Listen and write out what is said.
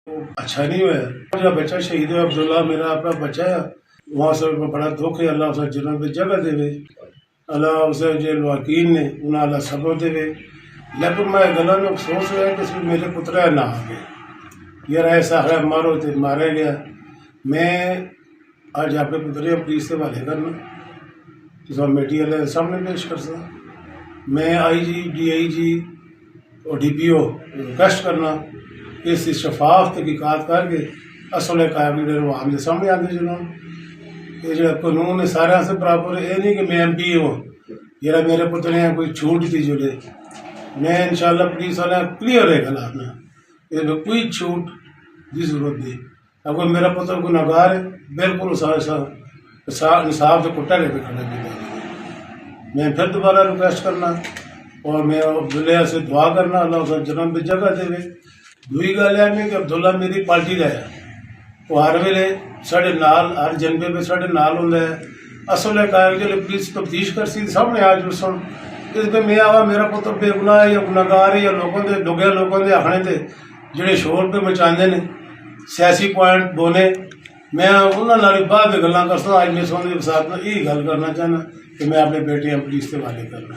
अच्छा नहीं हुआ। मेरा बच्चा शहीद है अब्दुल्ला, मेरा अपना बच्चा है। वहाँ से बड़ा दुख है। अल्लाह उसे जन्नत में जगह देवे, अल्लाह उसे जो वकील ने उन्हें अल्लाह सब्र देवे। लेकिन मैं गला में अफसोस हुआ कि इसमें मेरे पुत्र ना आ गए। यार ऐसा है, मारो तो मारा गया। मैं आज अपने पुत्र पुलिस से हवाले करना तो मीडिया वाले सामने पेश कर सकता। मैं IG DIG और DPO रिक्वेस्ट करना इस शफाफ तहकीकात करके असल काबिल आम के सामने आते जनाब। ये जो कानून है सारे से बराबर है। ये नहीं कि मैं MP हूँ जरा मेरे पुत्र ने कोई छूट दी जुड़े। मैं इंशाल्लाह पुलिस वाले क्लियर है गलाफ में, इसमें कोई छूट की जरूरत नहीं। अगर मेरा पुत्र गुनाहगार है बिल्कुल इंसाफ से कुटा लेके खड़ा किया। मैं फिर दोबारा रिक्वेस्ट करना और मैं अब्दुल्ला से दुआ करना अल्लाह उसे जन्म में जगह देवे। दूई गल है कि अब्दुल्ला मेरी पार्टी का है, वो हर वेले साढ़े नाल हर जनबे में साढ़े नाल होंगे है। असल कागज जो पुलिस तफ्तीश कर सी सामने आज सुन इसमें मैं आवा मेरा पुत्र बेगुनाह है या गुनाहगार है या लोगों के डुगे लोगों के आखने से जोड़े शोर पे मचाते हैं सियासी पॉइंट बोने। मैं उन्होंने बाद में गल्लां करता। अज मैं सोने के साथ में यही गल करना चाहना कि मैं अपने बेटे पुलिस के हवाले करना।